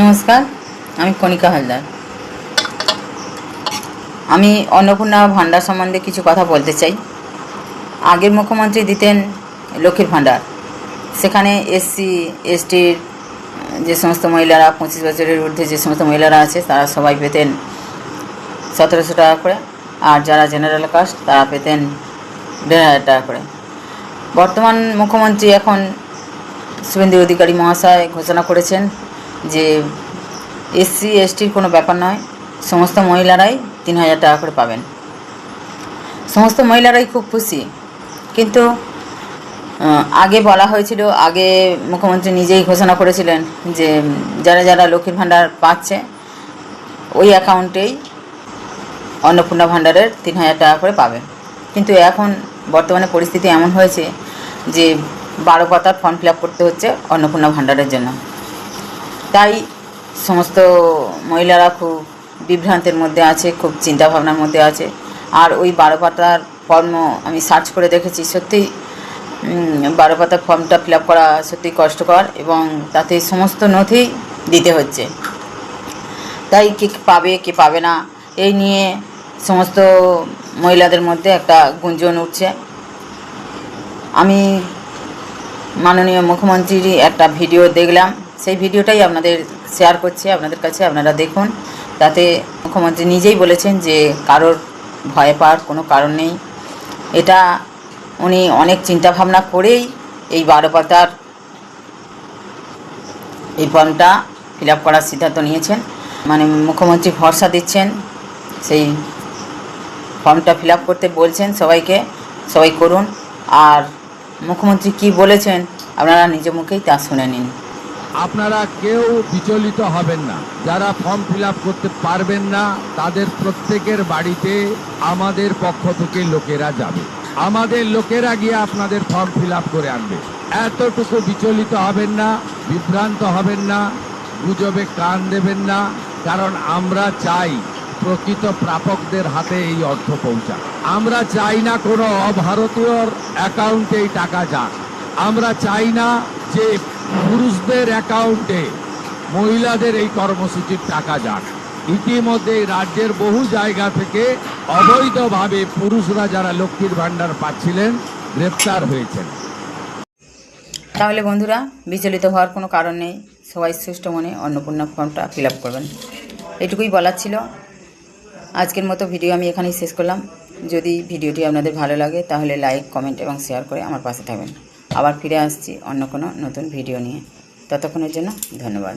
নমস্কার, আমি কণিকা হালদার। আমি অন্নপূর্ণা ভাণ্ডার সম্বন্ধে কিছু কথা বলতে চাই। আগের মুখ্যমন্ত্রী দিতেন লক্ষ্মীর ভাণ্ডার, সেখানে এসসি এসটির যে সমস্ত মহিলারা 25 বছরের ঊর্ধ্বে যে সমস্ত মহিলারা আছে তারা সবাই পেতেন 1700 টাকা করে, আর যারা জেনারেল কাস্ট তারা পেতেন 1500 টাকা করে। বর্তমান মুখ্যমন্ত্রী এখন শুভেন্দু অধিকারী মহাশয় ঘোষণা করেছেন যে এসসি এসটির কোনো ব্যাপার নয়, সমস্ত মহিলারাই 3000 টাকা করে পাবেন। সমস্ত মহিলারাই খুব খুশি, কিন্তু আগে বলা হয়েছিল, আগে মুখ্যমন্ত্রী নিজেই ঘোষণা করেছিলেন যে যারা যারা লক্ষ্মীর ভাণ্ডার পাচ্ছে ওই অ্যাকাউন্টেই অন্নপূর্ণা ভাণ্ডারের 3000 টাকা করে পাবে। কিন্তু এখন বর্তমানে পরিস্থিতি এমন হয়েছে যে 12 পাতার ফর্ম ফিল আপ করতে হচ্ছে অন্নপূর্ণা ভাণ্ডারের জন্য। তাই সমস্ত মহিলারা খুব বিভ্রান্তের মধ্যে আছে, খুব চিন্তাভাবনার মধ্যে আছে। আর ওই 12 পাতার ফর্ম আমি সার্চ করে দেখেছি, সত্যিই 12 পাতার ফর্মটা ফিল আপ করা সত্যিই কষ্টকর, এবং তাতে সমস্ত নথি দিতে হচ্ছে। তাই কে পাবে কে পাবে না এই নিয়ে সমস্ত মহিলাদের মধ্যে একটা গুঞ্জন উঠছে। আমি মাননীয় মুখ্যমন্ত্রীর একটা ভিডিও দেখলাম, সেই ভিডিওটাই আপনাদের শেয়ার করছি আপনাদের কাছে, আপনারা দেখুন। তাতে মুখ্যমন্ত্রী নিজেই বলেছেন যে কারোর ভয় পাওয়ার কোনো কারণ নেই। এটা উনি অনেক চিন্তাভাবনা করেই এই 12 পাতার এই ফর্মটা ফিল আপ করার সিদ্ধান্ত নিয়েছেন। মানে মুখ্যমন্ত্রী ভরসা দিচ্ছেন, সেই ফর্মটা ফিল আপ করতে বলছেন সবাইকে, সবাই করুন। আর মুখ্যমন্ত্রী কি বলেছেন আপনারা নিজ মুখেই তা শুনে নিন। আপনারা কেউ বিচলিত হবেন না। যারা ফর্ম ফিল আপ করতে পারবেন না তাদের প্রত্যেকের বাড়িতে আমাদের পক্ষ থেকে লোকেরা যাবে, আমাদের লোকেরা গিয়ে আপনাদের ফর্ম ফিল আপ করে আনবে। এতটুকু বিচলিত হবেন না, বিভ্রান্ত হবেন না, গুজবে কান দেবেন না। কারণ আমরা চাই প্রকৃত প্রাপকদের হাতে এই অর্থ পৌঁছাক। আমরা চাই না কোনো অভারতীয়র অ্যাকাউন্টে এই টাকা যাক। আমরা চাই না যে পুরুষদের অ্যাকাউন্টে মহিলাদের এই কর্মসূচির টাকা যাক। ইতিমধ্যে রাজ্যের বহু জায়গা থেকে অবৈধভাবে পুরুষরা যারা লক্ষ্মীর ভাণ্ডার পাচ্ছিলেন গ্রেপ্তার হয়েছেন। তাহলে বন্ধুরা, বিচলিত হওয়ার কোনো কারণ নেই, সবাই সুষ্ঠু মনে অন্নপূর্ণা ফর্মটা ফিল আপ করবেন। এটুকুই বলার ছিল। আজকের মতো ভিডিও আমি এখানেই শেষ করলাম। যদি ভিডিওটি আপনাদের ভালো লাগে তাহলে লাইক, কমেন্ট এবং শেয়ার করে আমার পাশে থাকবেন। আবার ফিরে আসছি অন্য কোনো নতুন ভিডিও নিয়ে। ততক্ষণের জন্য ধন্যবাদ।